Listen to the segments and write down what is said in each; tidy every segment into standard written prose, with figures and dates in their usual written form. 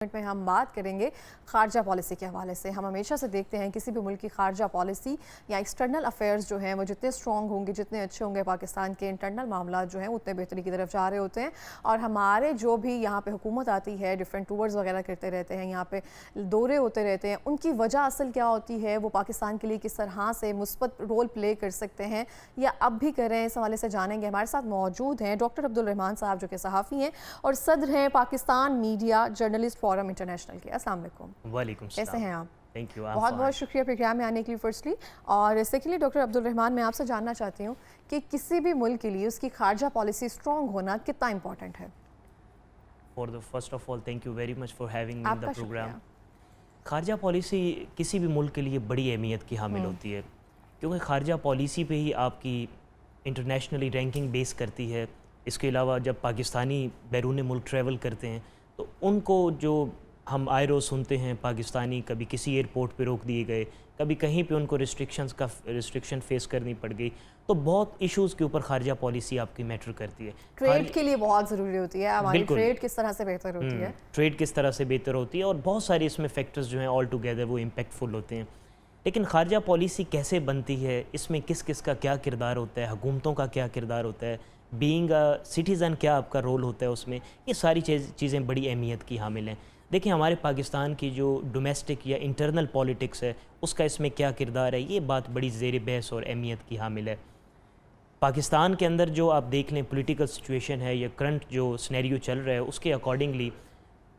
में हम बात करेंगे खारजा पॉलिसी के हवाले से। हम हमेशा से देखते हैं किसी भी मुल्क की खारजा पॉलिसी या एक्सटर्नल अफेयर्स जो हैं वो जितने स्ट्रॉन्ग होंगे, जितने अच्छे होंगे, पाकिस्तान के इंटरनल मामला जो हैं उतने बेहतरी की तरफ जा रहे होते हैं। और हमारे जो भी यहाँ पे हुकूमत आती है, डिफरेंट टूर्स वगैरह करते रहते हैं, यहाँ पे दौरे होते रहते हैं, उनकी वजह असल क्या होती है, वो पाकिस्तान के लिए किस तरह से मुस्बत रोल प्ले कर सकते हैं या अब भी कर रहे हैं, इस हवाले से जानेंगे। हमारे साथ मौजूद हैं डॉक्टर अब्दुल रहमान साहब जो कि सहाफ़ी हैं और सदर हैं Pakistan media journalist forum international के। अस्सलाम वालेकुम। वालेकुम सलाम। कैसे हैं आप? Thank you. बहुत बहुत शुक्रिया प्रोग्राम में आने के लिए फर्स्टली। और सेकेंडली डॉक्टर अब्दुल रहमान, मैं आपसे जानना चाहती हूँ कि किसी भी मुल्क के लिए उसकी खारजा पॉलिसी स्ट्रॉन्ग होना कितना इंपॉर्टेंट है? First of all thank you very much for having me in the programme. खारजा पॉलिसी किसी भी मुल्क के लिए बड़ी अहमियत की हामिल होती है, क्योंकि खारजा पॉलिसी पे ही आपकी इंटरनेशनली रैंकिंग बेस करती है। इसके अलावा जब पाकिस्तानी बैरून मुल्क ट्रैवल करते हैं तो उनको जो हम आए रोज़ सुनते हैं पाकिस्तानी कभी किसी एयरपोर्ट पे रोक दिए गए, कभी कहीं पे उनको रिस्ट्रिक्शन फेस करनी पड़ गई, तो बहुत इश्यूज़ के ऊपर खारजा पॉलिसी आपकी मैटर करती है। ट्रेड के लिए बहुत ज़रूरी होती है, हमारी ट्रेड किस तरह से बेहतर होती है, ट्रेड किस तरह से बेहतर होती है, और बहुत सारे इसमें फैक्टर्स जो हैं ऑल टुगेदर वो इम्पैक्टफुल होते हैं। लेकिन खारजा पॉलिसी कैसे बनती है, इसमें किस किस का क्या किरदार होता है, हुकूमतों का क्या किरदार होता है, बीइंग अ सिटीज़न क्या आपका रोल होता है उसमें, ये सारी चीज़ें बड़ी अहमियत की हामिल हैं। देखिए हमारे पाकिस्तान की जो डोमेस्टिक या इंटरनल पॉलिटिक्स है उसका इसमें क्या किरदार है, ये बात बड़ी ज़ेर बहस और अहमियत की हामिल है। पाकिस्तान के अंदर जो आप देख लें पॉलिटिकल सिचुएशन है या करंट जो सिनेरियो चल रहा है, उसके अकॉर्डिंगली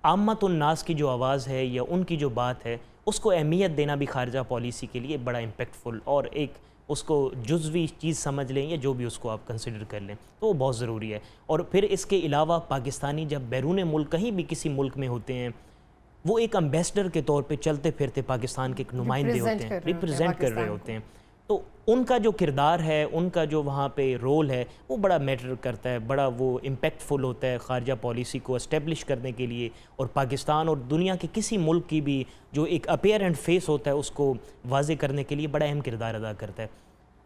आमत उन नास की जो आवाज़ है या उनकी जो बात है उसको अहमियत देना भी खारजा पॉलिसी के लिए बड़ा इम्पैक्टफुल और एक उसको जुज़वी चीज़ समझ लें या जो भी उसको आप कंसिडर कर लें तो वो बहुत ज़रूरी है। और फिर इसके अलावा पाकिस्तानी जब बैरून मुल्क कहीं भी किसी मुल्क में होते हैं, वो एक एम्बेसडर के तौर पे चलते फिरते पाकिस्तान के एक नुमाइंदे होते हैं, रिप्रेजेंट कर रहे होते हैं। तो उनका जो किरदार है, उनका जो वहाँ पे रोल है, वो बड़ा मैटर करता है, बड़ा वो इम्पैक्टफुल होता है खारजा पॉलिसी को इस्टेब्लिश करने के लिए। और पाकिस्तान और दुनिया के किसी मुल्क की भी जो एक अपीयरेंट फेस होता है उसको वाजे करने के लिए बड़ा अहम किरदार अदा करता है।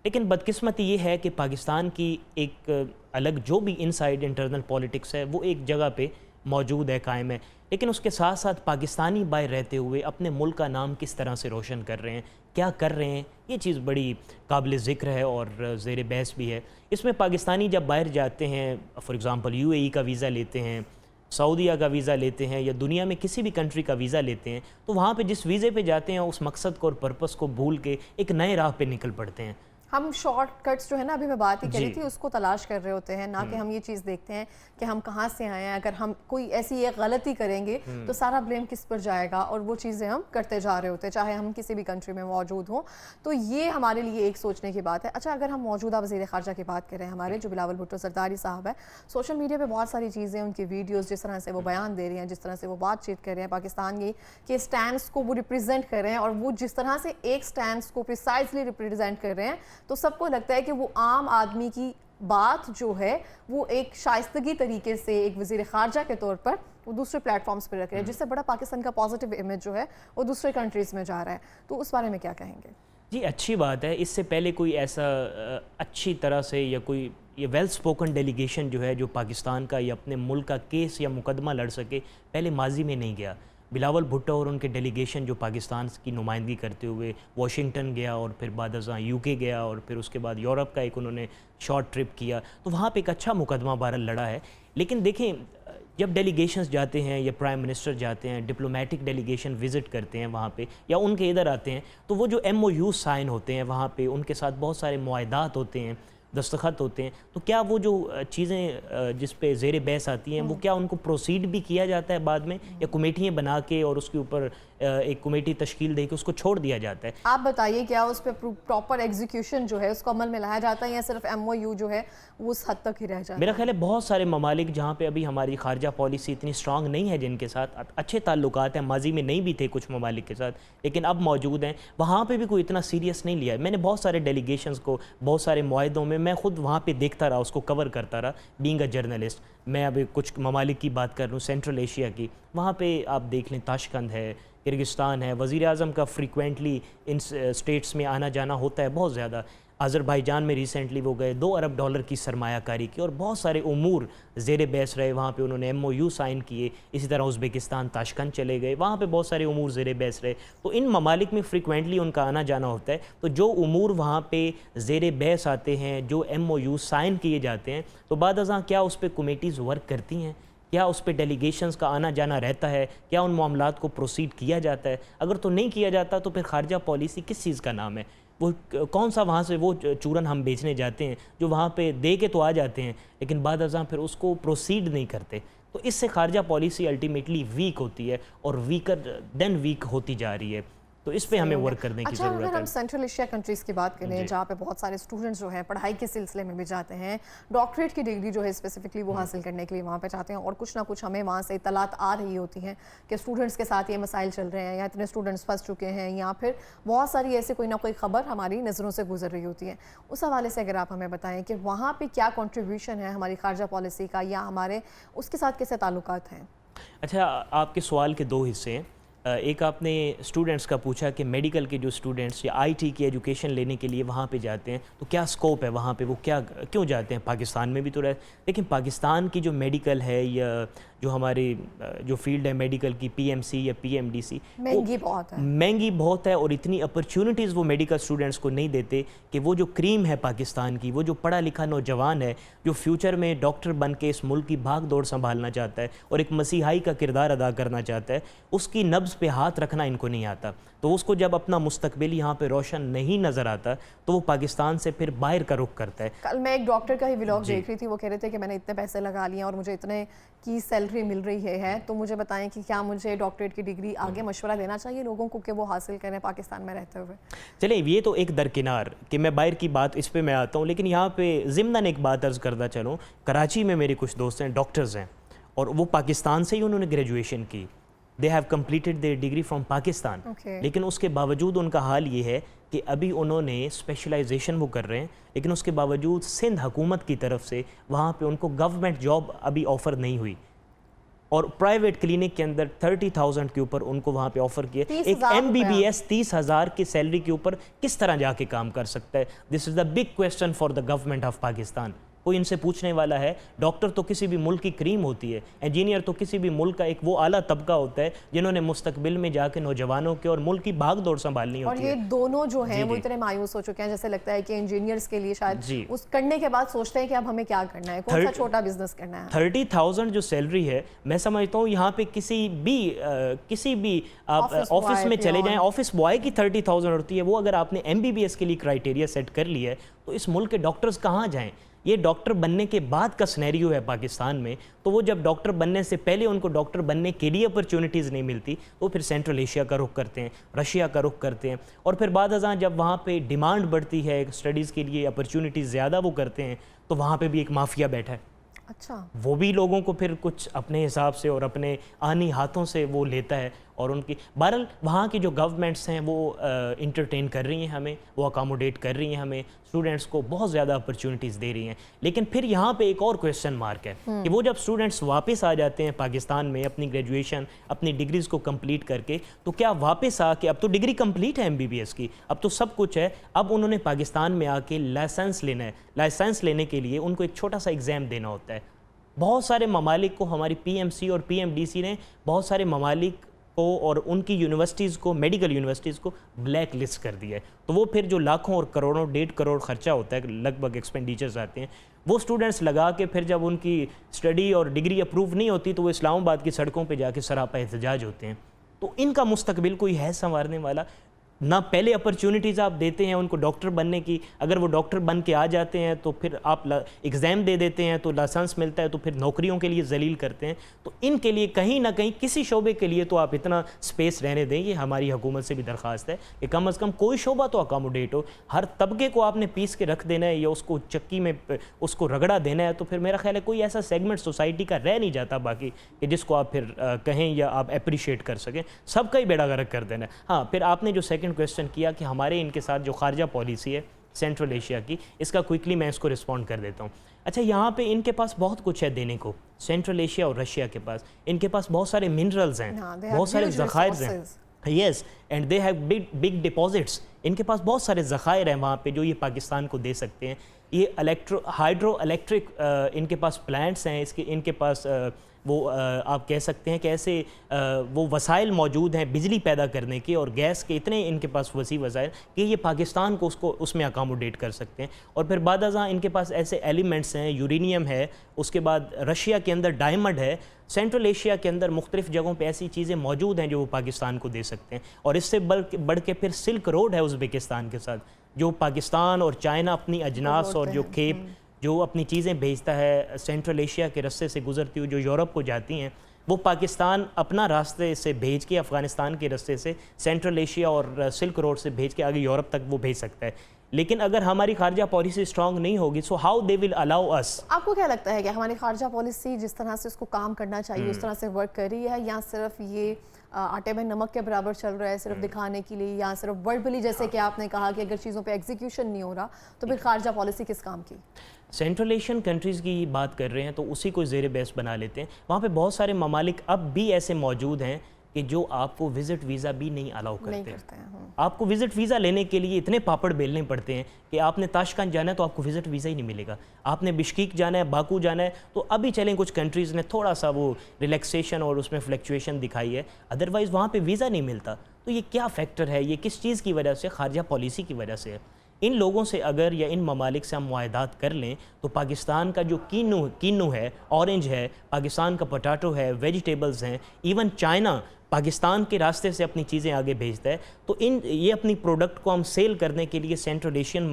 लेकिन बदकिस्मती ये है कि पाकिस्तान की एक अलग जो भी इनसाइड इंटरनल पॉलिटिक्स है वो एक जगह पे मौजूद है, कायम है, लेकिन उसके साथ साथ पाकिस्तानी बाहर रहते हुए अपने मुल्क का नाम किस तरह से रोशन कर रहे हैं, क्या कर रहे हैं, ये चीज़ बड़ी काबिल ज़िक्र है और ज़ेर बहस भी है। इसमें पाकिस्तानी जब बाहर जाते हैं, फॉर एग्ज़ाम्पल UAE का वीज़ा लेते हैं, सऊदीया का वीज़ा लेते हैं या दुनिया में किसी भी कंट्री का वीज़ा लेते हैं, तो वहाँ पे जिस वीज़े पे जाते हैं उस मकसद को और पर्पस को भूल के एक नए राह पे निकल पड़ते हैं। हम शॉर्टकट्स जो है ना, अभी मैं बात ही करी थी, उसको तलाश कर रहे होते हैं, ना कि हम ये चीज़ देखते हैं कि हम कहाँ से आए हैं। अगर हम कोई ऐसी एक गलती करेंगे तो सारा ब्लेम किस पर जाएगा, और वो चीज़ें हम करते जा रहे होते हैं चाहे हम किसी भी कंट्री में मौजूद हों। तो ये हमारे लिए एक सोचने की बात है। अच्छा, अगर हम मौजूदा वज़ीर ख़ारजा की बात करें, हमारे जो बिलावल भुट्टो ज़रदारी साहब है, सोशल मीडिया पर बहुत सारी चीज़ें, उनकी वीडियोज़, जिस तरह से वो बयान दे रही हैं, जिस तरह से वो बातचीत कर रहे हैं, पाकिस्तान के स्टैंड्स को वो रिप्रेजेंट कर रहे हैं, और वो जिस तरह से एक स्टैंड्स को प्रिसाइजली रिप्रेजेंट कर रहे हैं, तो सबको लगता है कि वो आम आदमी की बात जो है वो एक शाइस्तगी तरीके से एक वज़ीर ख़ारजा के तौर पर वो दूसरे प्लेटफॉर्म्स पर रख रहे हैं, जिससे बड़ा पाकिस्तान का पॉजिटिव इमेज जो है वो दूसरे कंट्रीज़ में जा रहा है। तो उस बारे में क्या कहेंगे? जी, अच्छी बात है। इससे पहले कोई ऐसा अच्छी तरह से या कोई ये वेल स्पोकन डेलीगेशन जो है जो पाकिस्तान का या अपने मुल्क का केस या मुकदमा लड़ सके, पहले माजी में नहीं गया। बिलावल भुट्टो और उनके डेलीगेशन जो पाकिस्तान की नुमाइंदगी करते हुए वाशिंगटन गया और फिर बाद UK गया और फिर उसके बाद यूरोप का एक उन्होंने शॉर्ट ट्रिप किया, तो वहाँ पे एक अच्छा मुकदमा बहरहाल लड़ा है। लेकिन देखें, जब डेलीगेशंस जाते हैं या प्राइम मिनिस्टर जाते हैं, डिप्लोमेटिक डेलीगेशन विज़िट करते हैं वहाँ पे या उनके इधर आते हैं, तो वो जो MOU साइन होते हैं वहाँ पे, उनके साथ बहुत सारे मुआहदात होते हैं, दस्तखत होते हैं, तो क्या वो जो चीज़ें जिस पे ज़ेर बहस आती हैं वो क्या उनको प्रोसीड भी किया जाता है बाद में, या कमेटियाँ बना के और उसके ऊपर एक कमेटी तश्कील दे के उसको छोड़ दिया जाता है? आप बताइए, क्या उस पर प्रॉपर एग्जीक्यूशन जो है उसको अमल में लाया जाता है या सिर्फ MOU जो है वो उस हद तक ही रह जाता है? मेरा ख्याल है बहुत सारे ममालिक जहाँ पे अभी हमारी खारजा पॉलिसी इतनी स्ट्रांग नहीं है, जिनके साथ अच्छे ताल्लुकात हैं, माजी में नहीं भी थे कुछ ममालिक के साथ लेकिन अब मौजूद हैं, वहाँ पे भी कोई इतना सीरियस नहीं लिया है। मैंने बहुत सारे डेलीगेशंस को बहुत सारे मुआहदों में मैं खुद वहाँ पे देखता रहा, उसको कवर करता रहा बीइंग अ जर्नलिस्ट। मैं अभी कुछ ममालिक की बात कर रहा हूँ, सेंट्रल एशिया की, वहाँ पे आप देख लें ताशकंद है, किर्गिस्तान है, वज़ीर आज़म का फ्रीक्वेंटली इन स्टेट्स में आना जाना होता है बहुत ज़्यादा। अज़रबैजान में रिसेंटली वो गए, $2 अरब की सरमायाकारी की और बहुत सारे उमूर ज़ेर बहस रहे। वहाँ पे उन्होंने MOU साइन किए। इसी तरह उज़्बेकिस्तान ताशकंद चले गए, वहाँ पे बहुत सारे उमूर ज़ेर बहस रहे। तो इन ममालिक में फ्रिक्वेंटली उनका आना जाना होता है। तो जो उमूर वहाँ पे ज़ेर बहस आते हैं, जो MOU साइन किए जाते हैं, तो बाद अज़ां क्या उस पर कमेटीज़ वर्क करती हैं, क्या उस पर डेलीगेशंस का आना जाना रहता है, क्या उन मामलात को प्रोसीड किया जाता है? अगर तो नहीं किया जाता तो फिर खारजा पॉलिसी किस चीज़ का नाम है? वो कौन सा वहाँ से वो चूरन हम बेचने जाते हैं जो वहाँ पे दे के तो आ जाते हैं लेकिन बाद अज़ां फिर उसको प्रोसीड नहीं करते। तो इससे खारजा पॉलिसी अल्टीमेटली वीक होती है और वीकर देन वीक होती जा रही है। तो इस पे हमें वर्क करने की ज़रूरत है। अगर हम सेंट्रल एशिया कंट्रीज की बात करें जहाँ पे बहुत सारे स्टूडेंट्स जो हैं पढ़ाई के सिलसिले में भी जाते हैं, डॉक्टरेट की डिग्री जो है स्पेसिफिकली वो हासिल करने के लिए वहाँ पे जाते हैं और कुछ ना कुछ हमें वहाँ से इतलात आ रही होती हैं कि स्टूडेंट्स के साथ ये मसाइल चल रहे हैं या इतने स्टूडेंट्स फंस चुके हैं या फिर बहुत सारी ऐसे कोई ना कोई खबर हमारी नज़रों से गुजर रही होती है। उस हवाले से अगर आप हमें बताएं कि वहाँ पर क्या कॉन्ट्रीब्यूशन है हमारी खारजा पॉलिसी का या हमारे उसके साथ कैसे ताल्लुकात हैं? अच्छा, आपके सवाल के 2 हिस्से हैं। एक आपने स्टूडेंट्स का पूछा कि मेडिकल के जो स्टूडेंट्स या IT की एजुकेशन लेने के लिए वहाँ पे जाते हैं तो क्या स्कोप है वहाँ पे, वो क्या क्यों जाते हैं? पाकिस्तान में भी तो रहे, लेकिन पाकिस्तान की जो मेडिकल है या जो हमारी जो फील्ड है मेडिकल की PMC या PMDC, महंगी बहुत है और इतनी अपॉर्चुनिटीज़ वो मेडिकल स्टूडेंट्स को नहीं देते कि वो जो क्रीम है पाकिस्तान की, वो जो पढ़ा लिखा नौजवान है जो फ्यूचर में डॉक्टर बन के इस मुल्क की भाग दौड़ संभालना चाहता है और एक मसीहाई का किरदार अदा करना चाहता है, उसकी नब्ज़ पे हाथ रखना इनको नहीं आता। तो उसको जब अपना मुस्तकबिल यहाँ पे रोशन नहीं नज़र आता तो वो पाकिस्तान से फिर बाहर का रुख करता है। कल मैं एक डॉक्टर का ही व्लॉग देख रही थी, वो कह रहे थे कि मैंने इतने पैसे लगा लिए और मुझे इतने की सैलरी मिल रही है, तो मुझे बताएं कि क्या मुझे डॉक्टरेट की डिग्री आगे मशवरा देना चाहिए लोगों को कि वो हासिल करें पाकिस्तान में रहते हुए? चलिए, ये तो एक दरकिनार कि मैं बाहर की बात इस पर मैं आता हूँ, लेकिन यहाँ पे ज़िम्नन एक बात अर्ज़ करना चलूँ। कराची में मेरे कुछ दोस्त हैं, डॉक्टर्स हैं, और वो पाकिस्तान से ही उन्होंने ग्रेजुएशन की। They have completed there degree from Pakistan, लेकिन उसके बावजूद उनका हाल ये है कि अभी उन्होंने स्पेशलाइजेशन वो कर रहे हैं, लेकिन उसके बावजूद सिंध हुकूमत की तरफ से वहाँ पे उनको गवर्नमेंट जॉब अभी ऑफ़र नहीं हुई और प्राइवेट क्लिनिक के अंदर 30,000 के ऊपर उनको वहाँ पे ऑफ़र किया। एक MBBS 30,000 की सैलरी के ऊपर किस तरह जाके काम कर सकता है? This is the big question for the government of Pakistan. कोई इनसे पूछने वाला है? डॉक्टर तो किसी भी मुल्क की क्रीम होती है, इंजीनियर तो किसी भी मुल्क का एक वो आला तबका होता है जिन्होंने मुस्तकबिल में जाके नौजवानों के और मुल्क की भाग दौड़ संभालनी होती है। और ये दोनों जो हैं वो इतने मायूस हो चुके हैं, जैसे लगता है कि इंजीनियर्स के लिए शायद उस करने के बाद सोचते हैं कि अब हमें क्या करना है, कौन सा छोटा बिजनेस करना है। 30,000 जो सैलरी है, मैं समझता हूँ यहाँ पे किसी भी आप ऑफिस में चले जाएं, ऑफिस बॉय की 30,000 होती है। वो अगर आपने MBBS के लिए क्राइटेरिया सेट कर लिया है तो इस मुल्क के डॉक्टर्स कहाँ जाएं? ये डॉक्टर बनने के बाद का सिनेरियो है पाकिस्तान में। तो वो जब डॉक्टर बनने से पहले उनको डॉक्टर बनने के लिए अपॉर्चुनिटीज़ नहीं मिलती तो फिर सेंट्रल एशिया का रुख करते हैं, रशिया का रुख करते हैं, और फिर बाद अज़ां जब वहाँ पे डिमांड बढ़ती है स्टडीज़ के लिए, अपॉर्चुनिटीज़ ज़्यादा वो करते हैं, तो वहाँ पे भी एक माफिया बैठा है। अच्छा, वो भी लोगों को फिर कुछ अपने हिसाब से और अपने आनी हाथों से वो लेता है और उनकी बहरहाल वहाँ की जो गवर्नमेंट्स हैं वो इंटरटेन कर रही हैं हमें, वो अकामोडेट कर रही हैं हमें, स्टूडेंट्स को बहुत ज़्यादा अपॉर्चुनिटीज़ दे रही हैं। लेकिन फिर यहाँ पे एक और क्वेश्चन मार्क है कि वो जब स्टूडेंट्स वापस आ जाते हैं पाकिस्तान में अपनी ग्रेजुएशन, अपनी डिग्रीज़ को कंप्लीट करके, तो क्या वापस आके, अब तो डिग्री कंप्लीट है MBBS की, अब तो सब कुछ है, अब उन्होंने पाकिस्तान में आके लाइसेंस लेना है। लाइसेंस लेने के लिए उनको एक छोटा सा एग्ज़ाम देना होता है। बहुत सारे ममालिक को हमारी PMC और PMDC ने बहुत सारे ममालिक को और उनकी यूनिवर्सिटीज़ को, मेडिकल यूनिवर्सिटीज़ को ब्लैक लिस्ट कर दिया है। तो वो फिर जो लाखों और करोड़ों, 1.5 करोड़ खर्चा होता है, लगभग एक्सपेंडिचर्स आते हैं, वो स्टूडेंट्स लगा के फिर जब उनकी स्टडी और डिग्री अप्रूव नहीं होती तो वो इस्लामाबाद की सड़कों पे जाके सरापा एहतजाज होते हैं। तो इनका मुस्तकबिल कोई है संवारने वाला? ना पहले अपॉर्चुनिटीज़ आप देते हैं उनको डॉक्टर बनने की, अगर वो डॉक्टर बन के आ जाते हैं तो फिर आप एग्ज़ाम दे देते हैं तो लाइसेंस मिलता है, तो फिर नौकरियों के लिए जलील करते हैं। तो इनके लिए कहीं ना कहीं किसी शोबे के लिए तो आप इतना स्पेस रहने दें। ये हमारी हुकूमत से भी दरख्वास्त है कि कम अज़ कम कोई शोबा तो अकामोडेट हो। हर तबके को आपने पीस के रख देना है या उसको चक्की में उसको रगड़ा देना है, तो फिर मेरा ख्याल है कोई ऐसा सेगमेंट सोसाइटी का रह नहीं जाता बाकी कि जिसको आप फिर कहें या आप अप्रिशिएट कर सकें। सबका ही बेड़ा गर्क कर देना है। हाँ, फिर आपने जो सेकंड क्वेश्चन किया कि हमारे इनके साथ जो खारजा पॉलिसी है सेंट्रल एशिया की, इसका क्विकली मैं इसको रिस्पॉन्ड कर देता हूँ। अच्छा, यहाँ पे इनके पास बहुत कुछ है देने को, सेंट्रल एशिया और रशिया के पास, इनके पास बहुत सारे मिनरल्स हैं, बहुत सारे ज़खायर हैं। Yes, and they have big deposits, इनके पास बहुत सारे ज़खायर हैं वहाँ पे जो ये पाकिस्तान को दे सकते हैं। ये हाइड्रो इलेक्ट्रिक इनके पास प्लांट्स हैं, इनके पास आप कह सकते हैं कि ऐसे वो वसाइल मौजूद हैं बिजली पैदा करने के, और गैस के इतने इनके पास वसी वसाइल कि ये पाकिस्तान को उसमें अकामोडेट कर सकते हैं। और फिर बाद अज़ां इनके पास ऐसे एलिमेंट्स हैं, यूरेनियम है, उसके बाद रशिया के अंदर डायमंड है, सेंट्रल एशिया के अंदर मुख्तलिफ जगहों पे ऐसी चीज़ें मौजूद हैं जो वो पाकिस्तान को दे सकते हैं। और इससे बढ़ के फिर सिल्क रोड है उज़्बेकिस्तान के साथ, जो पाकिस्तान और चाइना अपनी अजनास और जो खेप जो अपनी चीज़ें भेजता है सेंट्रल एशिया के रास्ते से गुजरती हुई जो यूरोप को जाती हैं, वो पाकिस्तान अपना रास्ते से भेज के अफ़गानिस्तान के रास्ते से सेंट्रल एशिया और सिल्क रोड से भेज के आगे यूरोप तक वो भेज सकता है। लेकिन अगर हमारी खारजा पॉलिसी स्ट्रांग नहीं होगी, so how they will allow us. आपको क्या लगता है कि हमारी खारजा पॉलिसी जिस तरह से उसको काम करना चाहिए उस तरह से वर्क कर रही है, या सिर्फ ये आटे में नमक के बराबर चल रहा है सिर्फ दिखाने के लिए, या सिर्फ वर्बली जैसे कि आपने कहा कि अगर चीज़ों पे एग्जीक्यूशन नहीं हो रहा तो फिर खारजा पॉलिसी किस काम की? सेंट्रल एशियन कंट्रीज़ की बात कर रहे हैं तो उसी को ज़ेर बहस बना लेते हैं। वहाँ पे बहुत सारे ममालिक अब भी ऐसे मौजूद हैं कि जो आपको विज़िट वीज़ा भी नहीं अलाउ करते हैं। आपको विज़िट वीज़ा लेने के लिए इतने पापड़ बेलने पड़ते हैं कि आपने ताशकंद जाना है तो आपको विज़िट वीज़ा ही नहीं मिलेगा, आपने बिश्कीक जाना है, बाकू जाना है, तो अभी चलें कुछ कंट्रीज़ ने थोड़ा सा वो रिलैक्सेशन और उसमें फ्लक्चुएशन दिखाई है, अदरवाइज़ वहाँ पे वीज़ा नहीं मिलता। तो ये क्या फैक्टर है, ये किस चीज़ की वजह से? खारजा पॉलिसी की वजह से है। इन लोगों से अगर या इन ममालिक से हम मुआहदात कर लें तो पाकिस्तान का जो कीनू है, ऑरेंज है, पाकिस्तान का पोटैटो है, वेजिटेबल्स हैं, इवन चाइना पाकिस्तान के रास्ते से अपनी चीज़ें आगे भेजता है। तो ये अपनी प्रोडक्ट को हम सेल करने के लिए सेंट्रल एशियन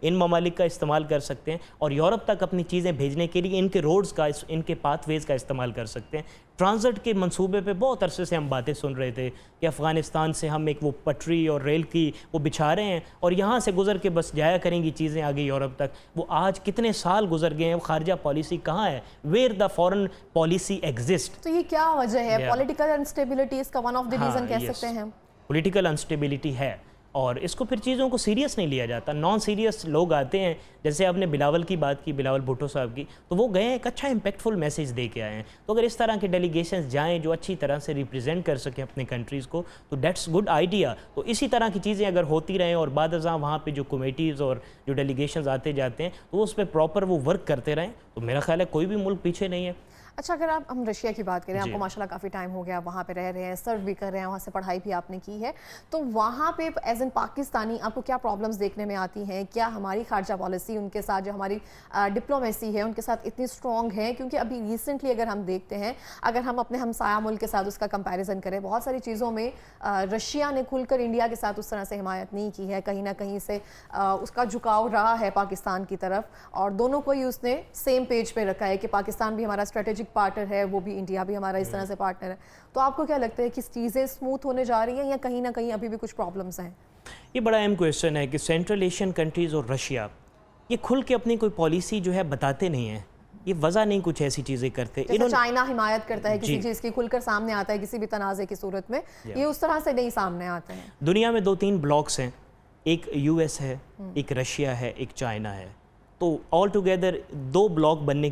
इन ममालिक का इस्तेमाल कर सकते हैं, और यूरोप तक अपनी चीज़ें भेजने के लिए इनके रोड्स का, इनके पाथवेज़ का इस्तेमाल कर सकते हैं। ट्रांजिट के मंसूबे पे बहुत अरसे से हम बातें सुन रहे थे कि अफ़गानिस्तान से हम एक वो पटरी और रेल की वो बिछा रहे हैं और यहाँ से गुजर के बस जाया करेंगी चीज़ें आगे यूरोप तक। वो आज कितने साल गुजर गए हैं, वो खारजा पॉलिसी कहाँ है? Where the foreign policy exist? तो ये क्या वजह है? पॉलिटिकल अनस्टेबिलिटी इसका वन ऑफ द रीज़न कह सकते हैं हम। पॉलिटिकल अनस्टेबिलिटी है, और इसको फिर चीज़ों को सीरियस नहीं लिया जाता। नॉन सीरियस लोग आते हैं, जैसे आपने बिलावल की बात की, बिलावल भुट्टो साहब की, तो वो गए एक अच्छा इम्पैक्टफुल मैसेज दे के आए हैं। तो अगर इस तरह के डेलीगेशंस जाएं जो अच्छी तरह से रिप्रेजेंट कर सकें अपने कंट्रीज़ को, तो दैट्स गुड आइडिया। तो इसी तरह की चीज़ें अगर होती रहें और बाद अज़ां वहाँ पे जो कमेटीज़ और जो डेलीगेशंस आते जाते हैं तो वो उस पर प्रॉपर वो वर्क करते रहें, तो मेरा ख्याल है कोई भी मुल्क पीछे नहीं है। अच्छा, अगर हम रशिया की बात करें, आपको माशाल्लाह काफ़ी टाइम हो गया वहाँ पे रह रहे हैं, सर्व भी कर रहे हैं, वहाँ से पढ़ाई भी आपने की है, तो वहाँ पे एज एन पाकिस्तानी आपको क्या प्रॉब्लम्स देखने में आती हैं? क्या हमारी खारजा पॉलिसी उनके साथ, जो हमारी डिप्लोमेसी है उनके साथ इतनी स्ट्रॉन्ग है? क्योंकि अभी रिसेंटली अगर हम देखते हैं, अगर हम अपने हमसाया मुल्क के साथ उसका कंपेरिजन करें, बहुत सारी चीज़ों में रशिया ने खुलकर इंडिया के साथ उस तरह से हिमायत नहीं की है, कहीं ना कहीं से उसका झुकाव रहा है पाकिस्तान की तरफ, और दोनों को ही उसने सेम पेज पे रखा है कि पाकिस्तान भी हमारा स्ट्रेटेजिक पार्टनर है, वो भी इंडिया भी हमारा इस तरह से पार्टनर है। तो आपको क्या लगता है कि चीज़ें स्मूथ होने जा रही हैं या कहीं ना कहीं अभी भी कुछ प्रॉब्लम्स हैं? ये बड़ा अहम क्वेश्चन है कि सेंट्रल एशियन कंट्रीज़ और रशिया ये खुल के अपनी कोई पॉलिसी जो है बताते नहीं हैं, ये वजह नहीं कुछ ऐसी चीज़ें करते। चाइना हिमायत करता है किसी चीज़ की, खुलकर सामने आता है किसी भी तनाज़े की सूरत में, ये उस तरह से नहीं सामने आता है। दुनिया में 2-3 ब्लॉक्स हैं, एक यूएस है, एक रशिया है, एक चाइना है। तो ऑल टुगेदर 2 ब्लॉक बनाने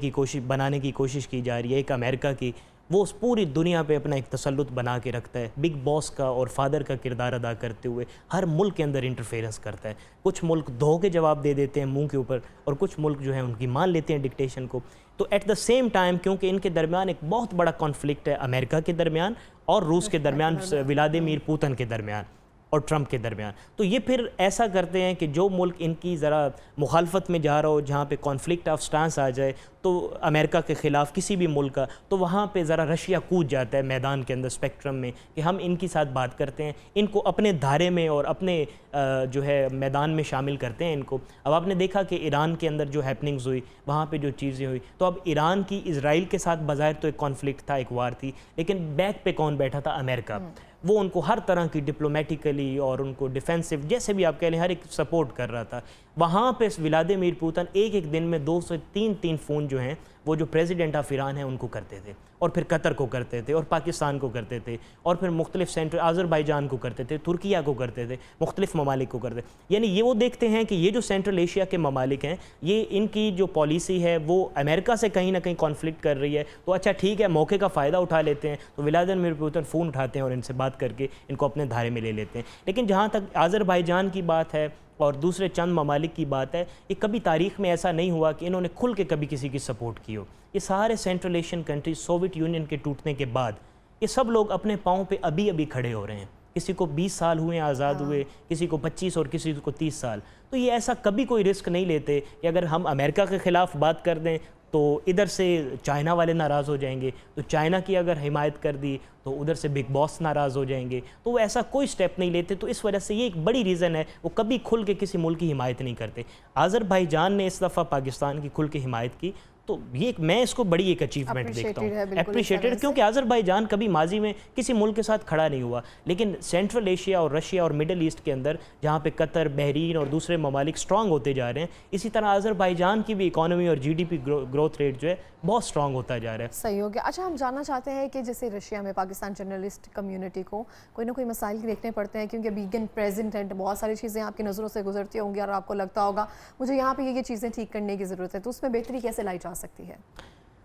की कोशिश की जा रही है। एक अमेरिका की, वो उस पूरी दुनिया पे अपना एक तसल्लुत बना के रखता है, बिग बॉस का और फादर का किरदार अदा करते हुए हर मुल्क के अंदर इंटरफेरेंस करता है। कुछ मुल्क धो के जवाब दे देते हैं मुंह के ऊपर, और कुछ मुल्क जो है उनकी मान लेते हैं डिक्टेशन को। तो एट द सेम टाइम, क्योंकि इनके दरमियान एक बहुत बड़ा कॉन्फ्लिक्ट है, अमेरिका के दरमियान और रूस के दरमियान, व्लादिमीर पुतिन के दरमियान और ट्रंप के दरमियान, तो ये फिर ऐसा करते हैं कि जो मुल्क इनकी ज़रा मुखालफत में जा रहा हो, जहाँ पे कॉन्फ्लिक्ट ऑफ स्टांस आ जाए तो अमेरिका के ख़िलाफ़ किसी भी मुल्क का, तो वहाँ पे ज़रा रशिया कूद जाता है मैदान के अंदर, स्पेक्ट्रम में, कि हम इनकी साथ बात करते हैं, इनको अपने धारे में और अपने जो है मैदान में शामिल करते हैं इनको। अब आपने देखा कि ईरान के अंदर जो हैपनिंग्स हुई, वहाँ पे जो चीज़ें हुई, तो अब ईरान की इजराइल के साथ बज़ाहिर तो एक कॉन्फ्लिक्ट था, एक वार थी, लेकिन बैक पे कौन बैठा था? अमेरिका। वो उनको हर तरह की डिप्लोमेटिकली और उनको डिफेंसिव, जैसे भी आप कह लें, हर एक सपोर्ट कर रहा था। वहाँ पे व्लादिमीर पुतिन एक दिन में 2 से 3 फ़ोन जो हैं वो जो प्रेसिडेंट ऑफ ईरान है उनको करते थे, और फिर कतर को करते थे, और पाकिस्तान को करते थे, और फिर मुख्तलिफ सेंट्रल आज़रबाईजान को करते थे, तुर्किया को करते थे, मुख्तलिफ ममालिक को करते थे। यानी ये वो देखते हैं कि ये जो सेंट्रल एशिया के ममालिक हैं, ये इनकी जो पॉलिसी है वो अमेरिका से कहीं ना कहीं कॉन्फ्लिक्ट कर रही है, तो अच्छा ठीक है, मौके का फ़ायदा उठा लेते हैं, तो व्लादिमीर पुतिन फ़ोन उठाते हैं और इनसे बात करके इनको अपने धारे में ले लेते हैं। लेकिन जहाँ तक आज़रबाईजान की बात है और दूसरे चंद ममालिक की बात है, ये कभी तारीख़ में ऐसा नहीं हुआ कि इन्होंने खुल के कभी किसी की सपोर्ट की हो। ये सारे central Asian countries Soviet union के टूटने के बाद ये सब लोग अपने पाँव पे अभी अभी खड़े हो रहे हैं। किसी को 20 साल हुए आज़ाद हुए, किसी को 25 और किसी को 30 साल। तो ये ऐसा कभी कोई रिस्क नहीं लेते कि अगर हम अमेरिका के ख़िलाफ़ बात कर दें तो इधर से चाइना वाले नाराज़ हो जाएंगे, तो चाइना की अगर हिमायत कर दी तो उधर से बिग बॉस नाराज़ हो जाएंगे। तो वो ऐसा कोई स्टेप नहीं लेते। तो इस वजह से ये एक बड़ी रीज़न है, वो कभी खुल के किसी मुल्क की हिमायत नहीं करते। आज़रबाईजान ने इस दफ़ा पाकिस्तान की खुल के हिमायत की, तो ये मैं इसको बड़ी एक अचीवमेंट देखता हूँ, अप्रिशिएटेड, क्योंकि आज़रबाईजान कभी माजी में किसी मुल्क के साथ खड़ा नहीं हुआ। लेकिन सेंट्रल एशिया और रशिया और मिडल ईस्ट के अंदर जहाँ पे कतर, बहरीन और दूसरे ममालिक स्ट्रॉन्ग होते जा रहे हैं, इसी तरह आज़रबाईजान की भी इकॉनमी और GDP ग्रोथ रेट जो है बहुत स्ट्रॉन्ग होता जा रहा है। सही हो गया। अच्छा, हम जानना चाहते हैं कि जैसे रशिया में पाकिस्तान जर्नलिस्ट कम्युनिटी को कोई ना कोई मसाइल देखने पड़ते हैं, क्योंकि अभी वीगन प्रेजेंट है, बहुत सारी चीज़ें आपकी नज़रों से गुजरती होंगी और आपको लगता होगा मुझे यहाँ पे ये चीज़ें ठीक करने की ज़रूरत है, तो उसमें बेहतरी कैसे लाई जा सकती है?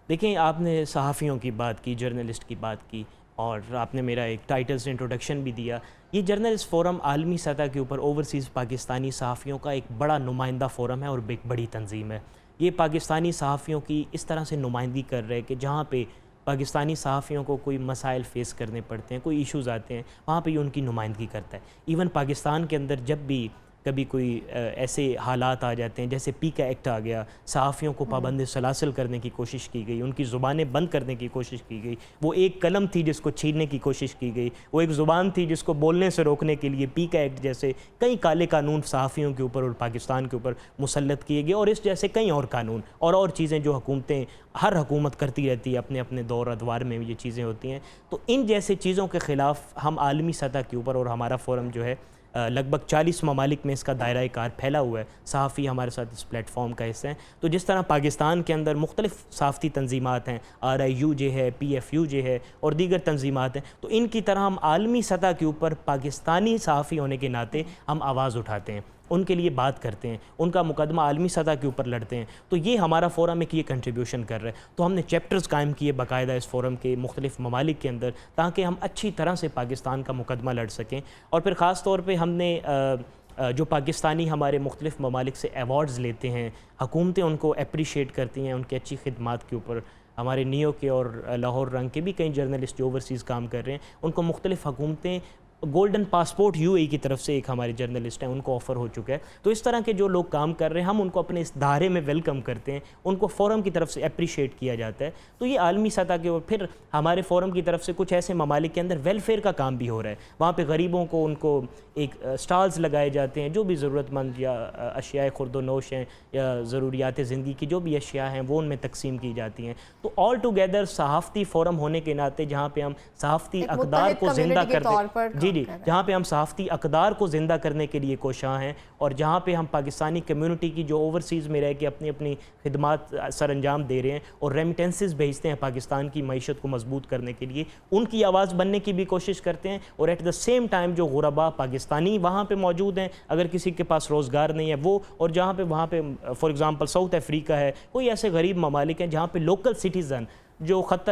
देखिए, आपने सहाफ़ियों की बात की, जर्नलिस्ट की बात की, और आपने मेरा एक टाइटल से इंट्रोडक्शन भी दिया। ये जर्नलिस्ट फ़ोरम आलमी सतह के ऊपर ओवरसीज़ पाकिस्तानी सहाफ़ियों का एक बड़ा नुमाइंदा फ़ोरम है और एक बड़ी तंजीम है। ये पाकिस्तानी सहाफ़ियों की इस तरह से नुमाइंदगी कर रहे हैं कि जहाँ पे पाकिस्तानी सहाफ़ियों को कोई मसाइल फ़ेस करने पड़ते हैं, कोई इश्यूज़ आते हैं, वहाँ पे ये उनकी नुमाइंदगी करता है। इवन पाकिस्तान के अंदर जब भी कभी कोई ऐसे हालात आ जाते हैं, जैसे पीका एक्ट आ गया, सहाफ़ियों को पाबंद सलासल करने की कोशिश की गई, उनकी ज़ुबानें बंद करने की कोशिश की गई, वो एक कलम थी जिसको छीनने की कोशिश की गई, वो एक ज़ुबान थी जिसको बोलने से रोकने के लिए पीका एक्ट जैसे कई काले कानून सहाफ़ियों के ऊपर और पाकिस्तान के ऊपर मुसल्लत किए गए, और इस जैसे कई और कानून और चीज़ें जो हुकूमतें, हर हुकूमत करती रहती है, अपने अपने दौर अदवार में ये चीज़ें होती हैं। तो इन जैसे चीज़ों के ख़िलाफ़ हम आलमी सतह के ऊपर, और हमारा फ़ोरम जो है लगभग 40 ममालिक में इसका दायरा कार फैला हुआ है, सहाफ़ी हमारे साथ इस प्लेटफॉर्म का हिस्सा हैं। तो जिस तरह पाकिस्तान के अंदर मुख्तलिफ़ सहाफ़ती तंजीमात हैं, RIUJ है, PFUJ है और दीगर तंजीमात हैं, तो इनकी तरह हम आलमी सतह के ऊपर पाकिस्तानी सहाफ़ी होने के नाते हम आवाज़ उठाते हैं, उनके लिए बात करते हैं, उनका मुकदमा आलमी सतह के ऊपर लड़ते हैं। तो ये हमारा फ़ोरम एक ये कंट्रीब्यूशन कर रहा है। तो हमने चैप्टर्स कायम किए बाकायदा इस फ़ोरम के मुख्तलिफ़ ममालिक के अंदर, ताकि हम अच्छी तरह से पाकिस्तान का मुकदमा लड़ सकें। और फिर ख़ास तौर पे हमने जो पाकिस्तानी हमारे मुख्तलिफ़ ममालिक से अवार्ड्स लेते हैं, हुकूमतें उनको अप्रिशिएट करती हैं उनकी अच्छी खिदमात के ऊपर। हमारे नियो के और लाहौर रंग के भी कई जर्नलिस्ट जो ओवरसीज़ काम कर रहे हैं, उनको मुख्तलिफ़ हुकूमतें गोल्डन पासपोर्ट UAE की तरफ से एक हमारे जर्नलिस्ट हैं, उनको ऑफ़र हो चुका है। तो इस तरह के जो लोग काम कर रहे हैं, हम उनको अपने इस दायरे में वेलकम करते हैं, उनको फ़ोरम की तरफ से अप्रिशिएट किया जाता है। तो ये आलमी सतह के, और फिर हमारे फ़ोरम की तरफ से कुछ ऐसे ममालिक के अंदर वेलफेयर का काम भी हो रहा है। वहाँ पे गरीबों को उनको एक स्टॉल्स लगाए जाते हैं, जो भी ज़रूरतमंद या अशियाए खुर्दोनोश हैं या ज़रूरियात ज़िंदगी की जो भी अशिया हैं वो उनमें तकसीम की जाती हैं। तो ऑल टुगेदर सहाफ़ती फ़ोरम होने के नाते, जहाँ पे हम सहाफ़ती अक़दार को ज़िंदा करते, जी, जहाँ पे हम सहाफ़ती अक़दार को ज़िंदा करने के लिए कोशां हैं, और जहाँ पे हम पाकिस्तानी कम्युनिटी की जो ओवरसीज़ में रह के अपनी अपनी खिदमात सर अंजाम दे रहे हैं और रेमिटेंसेस भेजते हैं पाकिस्तान की मईशत को मजबूत करने के लिए, उनकी आवाज़ बनने की भी कोशिश करते हैं। और एट द सेम टाइम जो गुरबा पाकिस्तानी वहाँ पे मौजूद हैं, अगर किसी के पास रोज़गार नहीं है वो, और जहाँ पे वहाँ पे फॉर एग्ज़ाम्पल साउथ अफ्रीका है, कोई ऐसे गरीब ममालिक हैं जहाँ पे लोकल सिटीज़न जो खत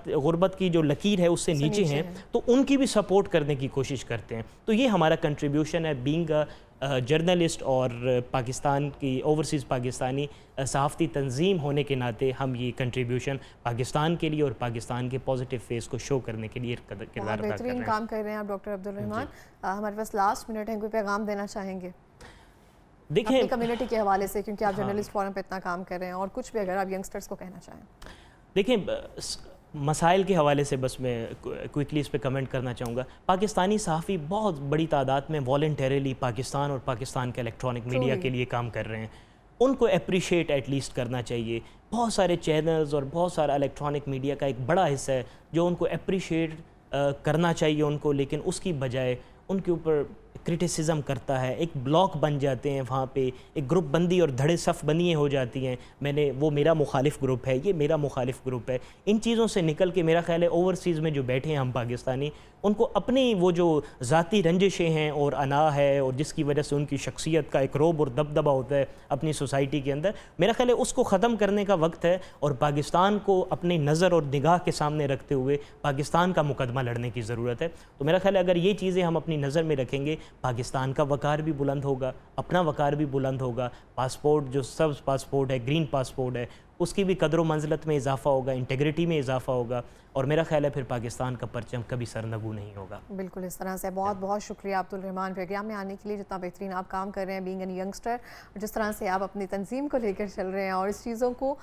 गुरबत की जो लकीर है उससे नीचे हैं, तो उनकी भी सपोर्ट करने की कोशिश करते हैं। तो ये हमारा कंट्रीब्यूशन है बीइंग अ जर्नलिस्ट, और पाकिस्तान की ओवरसीज़ पाकिस्तानी सहाफ़ती तंजीम होने के नाते हम ये कंट्रीब्यूशन पाकिस्तान के लिए और पाकिस्तान के पॉजिटिव फेस को शो करने के लिए किरदार अदा कर रहे हैं। काम कर रहे हैं आप डॉक्टर अब्दुल रहमान। हमारे पास लास्ट मिनट है, कोई पैगाम देना चाहेंगे देखिए कम्युनिटी के हवाले से, क्योंकि आप जर्नलिस्ट फोरम पे इतना काम कर रहे हैं, और कुछ भी अगर आप यंगस्टर्स को कहना चाहें? देखिए, मसाइल के हवाले से बस मैं क्विकली इस पे कमेंट करना चाहूँगा। पाकिस्तानी सहाफ़ी बहुत बड़ी तादाद में वॉलंटरीली पाकिस्तान और पाकिस्तान के इलेक्ट्रॉनिक मीडिया के लिए काम कर रहे हैं, उनको अप्रिशिएट एटलीस्ट करना चाहिए। बहुत सारे चैनल्स और बहुत सारा इलेक्ट्रॉनिक मीडिया का एक बड़ा हिस्सा है जो उनको अप्रिशिएट करना चाहिए उनको, लेकिन उसकी बजाय उनके ऊपर क्रिटिसिज्म करता है, एक ब्लॉक बन जाते हैं वहाँ पे, एक ग्रुप बंदी और धड़े सफ़ बनिए हो जाती हैं, वो मेरा मुखालिफ ग्रुप है, ये मेरा मुखालिफ ग्रुप है। इन चीज़ों से निकल के मेरा ख्याल है ओवरसीज़ में जो बैठे हैं हम पाकिस्तानी, उनको अपनी वो जो ज़ाती रंजिशें हैं और अना है और जिसकी वजह से उनकी शख्सियत का एक रोब और दबदबा होता है अपनी सोसाइटी के अंदर, मेरा ख्याल है उसको ख़त्म करने का वक्त है और पाकिस्तान को अपनी नज़र और निगाह के सामने रखते हुए पाकिस्तान का मुकदमा लड़ने की ज़रूरत है। तो मेरा ख्याल है अगर ये चीज़ें हम अपनी नज़र में रखेंगे, पाकिस्तान का वक़ार भी बुलंद होगा, अपना वक़ार भी बुलंद होगा, पासपोर्ट जो सब्ज़ पासपोर्ट है, ग्रीन पासपोर्ट है, उसकी भी कदर व मंज़लत में इजाफ़ा होगा, इंटेग्रिटी में इजाफ़ा होगा और मेरा ख्याल है फिर पाकिस्तान का परचम कभी सरनगू नहीं होगा। बिल्कुल इस तरह से बहुत बहुत शुक्रिया अब्दुल रहमान प्रोग्राम में आने के लिए, जितना बेहतरीन आप काम कर रहे हैं बीइंग एन यंगस्टर, जिस तरह से आप अपनी तंजीम को लेकर चल रहे हैं और इस चीज़ों को